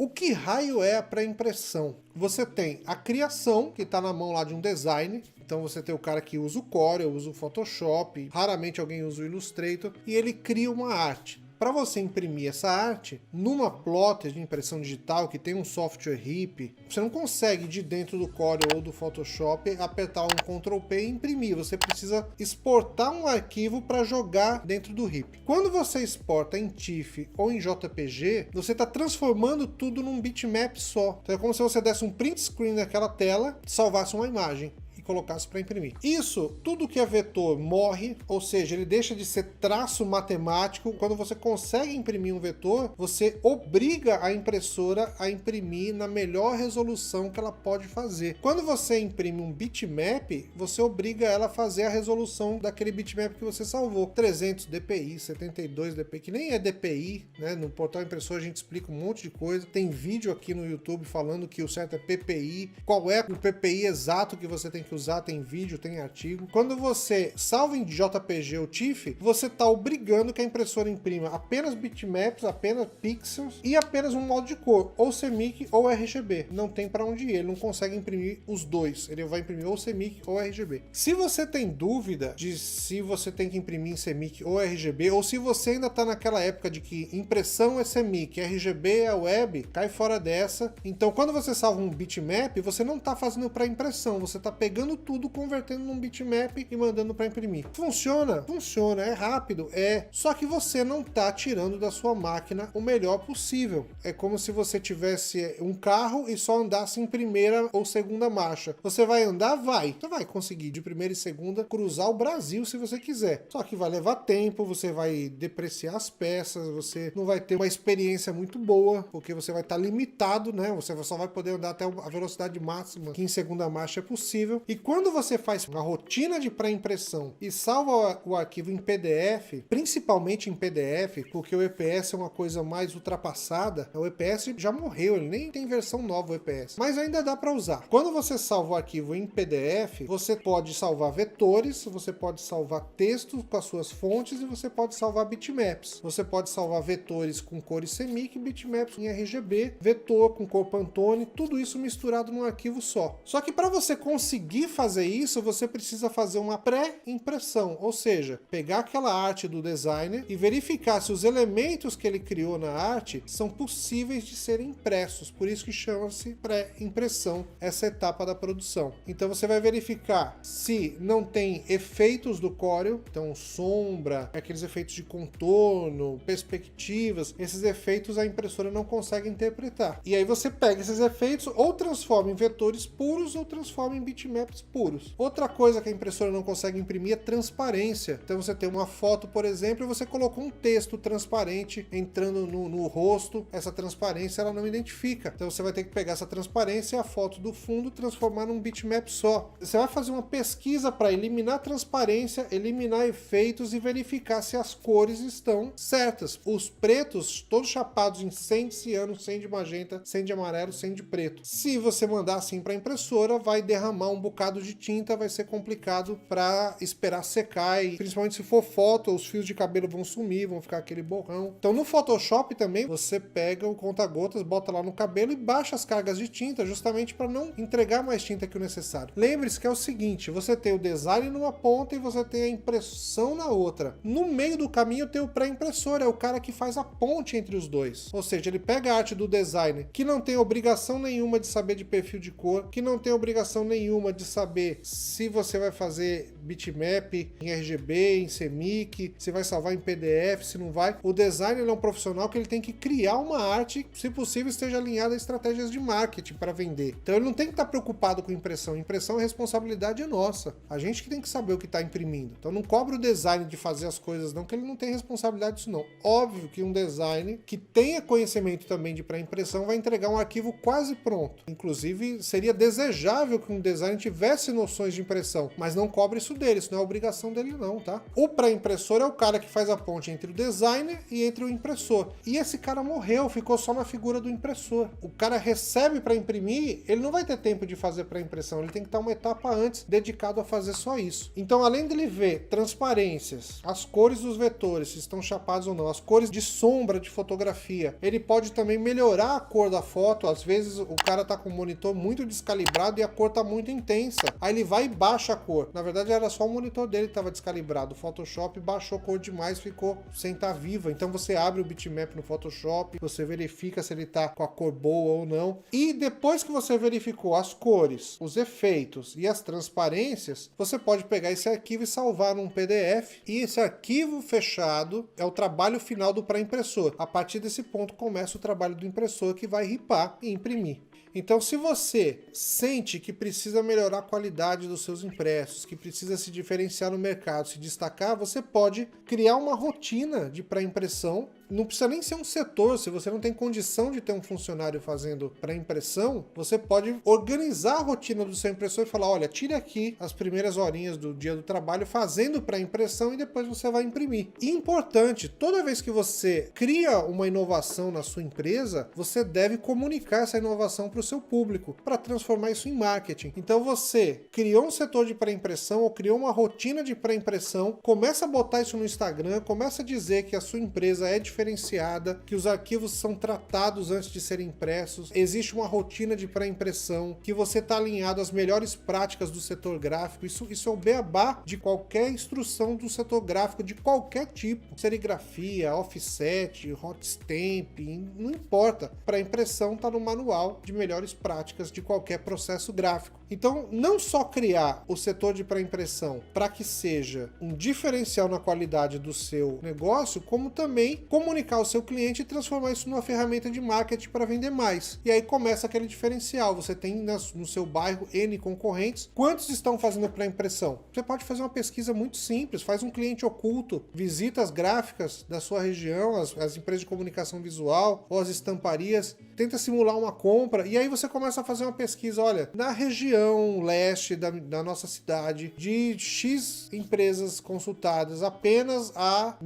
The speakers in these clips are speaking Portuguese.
O que raio é a pré-impressão? Você tem a criação, que está na mão lá de um design. Então você tem o cara que usa o Corel, usa o Photoshop, raramente alguém usa o Illustrator, e ele cria uma arte. Para você imprimir essa arte, numa plotter de impressão digital que tem um software RIP, você não consegue de dentro do Corel ou do Photoshop apertar um Ctrl P e imprimir. Você precisa exportar um arquivo para jogar dentro do RIP. Quando você exporta em TIFF ou em JPG, você está transformando tudo num bitmap só. Então é como se você desse um print screen daquela tela, salvasse uma imagem e colocasse para imprimir. Isso, tudo que é vetor morre, ou seja, ele deixa de ser traço matemático. Quando você consegue imprimir um vetor, você obriga a impressora a imprimir na melhor resolução que ela pode fazer. Quando você imprime um bitmap, você obriga ela a fazer a resolução daquele bitmap que você salvou. 300 dpi, 72 dpi, que nem é dpi, né? No portal impressor a gente explica um monte de coisa. Tem vídeo aqui no YouTube falando que o certo é ppi, qual é o ppi exato que você tem que usar, tem vídeo, tem artigo. Quando você salva em JPG ou TIFF, você está obrigando que a impressora imprima apenas bitmaps, apenas pixels e apenas um modo de cor, ou CMYK ou RGB. Não tem para onde ir, ele não consegue imprimir os dois, ele vai imprimir ou CMYK ou RGB. Se você tem dúvida de se você tem que imprimir em CMYK ou RGB, ou se você ainda está naquela época de que impressão é CMYK, RGB é web, cai fora dessa. Então quando você salva um bitmap, você não está fazendo para impressão, você está pegando tudo, convertendo num bitmap e mandando para imprimir. Funciona? Funciona, é rápido, é. Só que você não está tirando da sua máquina o melhor possível. É como se você tivesse um carro e só andasse em primeira ou segunda marcha. Você vai andar? Vai. Você vai conseguir de primeira e segunda cruzar o Brasil se você quiser. Só que vai levar tempo, você vai depreciar as peças, você não vai ter uma experiência muito boa, porque você vai estar limitado, né? Você só vai poder andar até a velocidade máxima que em segunda marcha é possível. E quando você faz uma rotina de pré-impressão e salva o arquivo em PDF, principalmente em PDF, porque o EPS é uma coisa mais ultrapassada, o EPS já morreu, ele nem tem versão nova o EPS, mas ainda dá para usar. Quando você salva o arquivo em PDF, você pode salvar vetores, você pode salvar textos com as suas fontes e você pode salvar bitmaps. Você pode salvar vetores com cores CMYK, bitmaps em RGB, vetor com cor Pantone, tudo isso misturado num arquivo só. Só que para você conseguir fazer isso, você precisa fazer uma pré-impressão, ou seja, pegar aquela arte do designer e verificar se os elementos que ele criou na arte são possíveis de serem impressos. Por isso que chama-se pré-impressão, essa etapa da produção. Então você vai verificar se não tem efeitos do Corel, então sombra, aqueles efeitos de contorno, perspectivas, esses efeitos a impressora não consegue interpretar. E aí você pega esses efeitos ou transforma em vetores puros ou transforma em bitmaps puros. Outra coisa que a impressora não consegue imprimir é transparência. Então você tem uma foto, por exemplo, e você colocou um texto transparente entrando no rosto. Essa transparência ela não identifica. Então você vai ter que pegar essa transparência e a foto do fundo transformar num bitmap só. Você vai fazer uma pesquisa para eliminar transparência, eliminar efeitos e verificar se as cores estão certas. Os pretos, todos chapados em 100 de ciano, 100 de magenta, 100 de amarelo, 100 de preto. Se você mandar assim para a impressora, vai derramar um bocado de tinta, vai ser complicado para esperar secar, e principalmente se for foto, os fios de cabelo vão sumir, vão ficar aquele borrão. Então no Photoshop também, você pega o conta-gotas, bota lá no cabelo e baixa as cargas de tinta, justamente para não entregar mais tinta que o necessário. Lembre-se que é o seguinte, você tem o design numa ponta e você tem a impressão na outra. No meio do caminho tem o pré-impressor, é o cara que faz a ponte entre os dois. Ou seja, ele pega a arte do designer, que não tem obrigação nenhuma de saber de perfil de cor, que não tem obrigação nenhuma de saber se você vai fazer bitmap em RGB, em CMYK, se vai salvar em PDF, se não vai. O designer é um profissional que ele tem que criar uma arte, se possível esteja alinhada a estratégias de marketing para vender. Então ele não tem que estar preocupado com impressão. Impressão é responsabilidade nossa. A gente que tem que saber o que está imprimindo. Então não cobra o design de fazer as coisas não, que ele não tem responsabilidade disso não. Óbvio que um design que tenha conhecimento também de pré-impressão vai entregar um arquivo quase pronto. Inclusive seria desejável que um design tivesse tivesse noções de impressão, mas não cobra isso dele, isso não é obrigação dele não, tá? O pré-impressor é o cara que faz a ponte entre o designer e entre o impressor. E esse cara morreu, ficou só na figura do impressor. O cara recebe para imprimir, ele não vai ter tempo de fazer pré-impressão, ele tem que estar uma etapa antes dedicado a fazer só isso. Então, além dele ver transparências, as cores dos vetores, se estão chapados ou não, as cores de sombra de fotografia, ele pode também melhorar a cor da foto. Às vezes o cara tá com o monitor muito descalibrado e a cor tá muito intensa, aí ele vai e baixa a cor. Na verdade era só o monitor dele que estava descalibrado, o Photoshop baixou a cor demais, ficou sem estar viva. Então você abre o bitmap no Photoshop, você verifica se ele tá com a cor boa ou não, e depois que você verificou as cores, os efeitos e as transparências, você pode pegar esse arquivo e salvar num PDF, e esse arquivo fechado é o trabalho final do pré-impressor. A partir desse ponto começa o trabalho do impressor, que vai ripar e imprimir. Então, se você sente que precisa melhorar a qualidade dos seus impressos, que precisa se diferenciar no mercado, se destacar, você pode criar uma rotina de pré-impressão. Não precisa nem ser um setor, se você não tem condição de ter um funcionário fazendo pré-impressão, você pode organizar a rotina do seu impressor e falar, olha, tire aqui as primeiras horinhas do dia do trabalho fazendo pré-impressão e depois você vai imprimir. E importante, toda vez que você cria uma inovação na sua empresa, você deve comunicar essa inovação para o seu público, para transformar isso em marketing. Então você criou um setor de pré-impressão ou criou uma rotina de pré-impressão, começa a botar isso no Instagram, começa a dizer que a sua empresa é diferenciada, que os arquivos são tratados antes de serem impressos, existe uma rotina de pré-impressão, que você está alinhado às melhores práticas do setor gráfico. Isso é o beabá de qualquer instrução do setor gráfico, de qualquer tipo. Serigrafia, offset, hot stamp, não importa. Pré-impressão está no manual de melhores práticas de qualquer processo gráfico. Então, não só criar o setor de pré-impressão para que seja um diferencial na qualidade do seu negócio, como também comunicar ao seu cliente e transformar isso numa ferramenta de marketing para vender mais. E aí começa aquele diferencial. Você tem no seu bairro N concorrentes. Quantos estão fazendo pré-impressão? Você pode fazer uma pesquisa muito simples, faz um cliente oculto, visita as gráficas da sua região, as empresas de comunicação visual ou as estamparias, tenta simular uma compra e aí você começa a fazer uma pesquisa. Olha, na região leste da nossa cidade, de X empresas consultadas, apenas a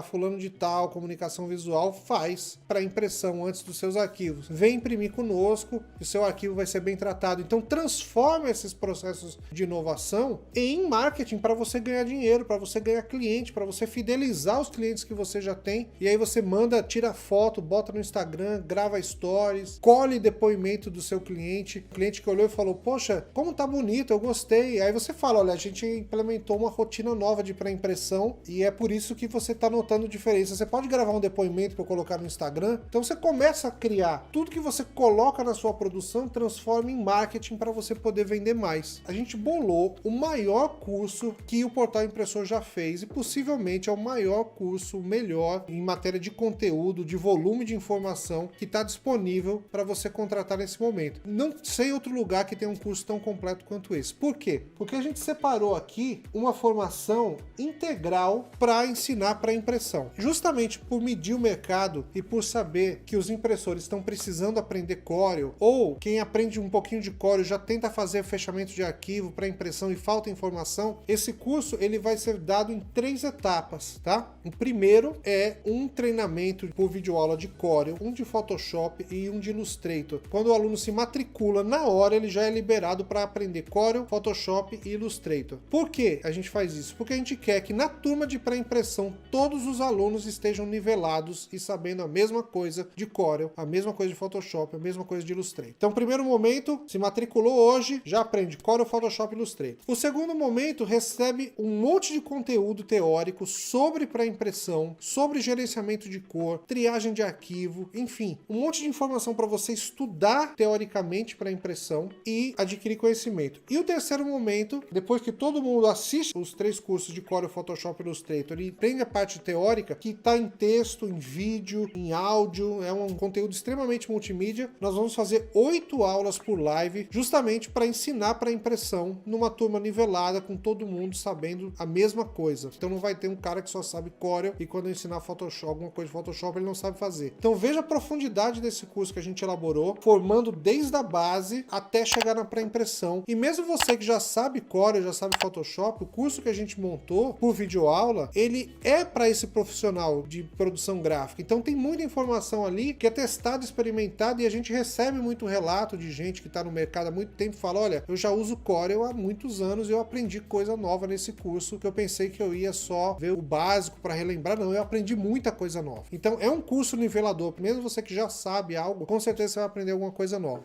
fulano de tal, comunicação visual, faz para impressão antes dos seus arquivos. Vem imprimir conosco, o seu arquivo vai ser bem tratado. Então transforma esses processos de inovação em marketing para você ganhar dinheiro, para você ganhar cliente, para você fidelizar os clientes que você já tem. E aí você tira foto, bota no Instagram, grava stories, colhe depoimento do seu cliente. O cliente que olhou e falou, poxa, como tá bonito, eu gostei. Aí você fala, olha, a gente implementou uma rotina nova de pré-impressão e é por isso que você tá notando diferença. Você pode gravar um depoimento para colocar no Instagram. Então você começa a criar tudo que você coloca na sua produção, transforma em marketing para você poder vender mais. A gente bolou o maior curso que o Portal Impressor já fez e possivelmente é o maior curso, melhor em matéria de conteúdo, de volume de informação que está disponível para você contratar nesse momento. Não sei outro lugar que tenha um curso tão completo quanto esse. Por quê? Porque a gente separou aqui uma formação integral para ensinar para impressão. Justamente por medir o mercado e por saber que os impressores estão precisando aprender Corel, ou quem aprende um pouquinho de Corel já tenta fazer fechamento de arquivo para impressão e falta informação, esse curso ele vai ser dado em 3 etapas, tá? O primeiro é um treinamento por videoaula de Corel, um de Photoshop e um de Illustrator. Quando o aluno se matricula, na hora ele já é liberado para aprender Corel, Photoshop e Illustrator. Por que a gente faz isso? Porque a gente quer que na turma de pré-impressão todos os alunos estejam nivelados e sabendo a mesma coisa de Corel, a mesma coisa de Photoshop, a mesma coisa de Illustrator. Então, primeiro momento, se matriculou hoje, já aprende Corel, Photoshop e Illustrator. O segundo momento recebe um monte de conteúdo teórico sobre pré-impressão, sobre gerenciamento de cor, triagem de arquivo, enfim, um monte de informação para você estudar teoricamente para impressão e adquirir conhecimento. E o terceiro momento, depois que todo mundo assiste os 3 cursos de Corel, Photoshop e Illustrator e aprende a parte teórica, que está em texto, em vídeo, em áudio, é um conteúdo extremamente multimídia, nós vamos fazer 8 aulas por live, justamente para ensinar para impressão numa turma nivelada, com todo mundo sabendo a mesma coisa. Então não vai ter um cara que só sabe Corel e quando eu ensinar Photoshop, alguma coisa de Photoshop, ele não sabe fazer. Então veja a profundidade esse curso que a gente elaborou, formando desde a base até chegar na pré-impressão. E mesmo você que já sabe Corel, já sabe Photoshop, o curso que a gente montou por videoaula, ele é para esse profissional de produção gráfica. Então tem muita informação ali que é testada, experimentada, e a gente recebe muito relato de gente que está no mercado há muito tempo e fala, olha, eu já uso Corel há muitos anos e eu aprendi coisa nova nesse curso que eu pensei que eu ia só ver o básico para relembrar. Não, eu aprendi muita coisa nova. Então é um curso nivelador. Mesmo você que já sabe algo, com certeza você vai aprender alguma coisa nova.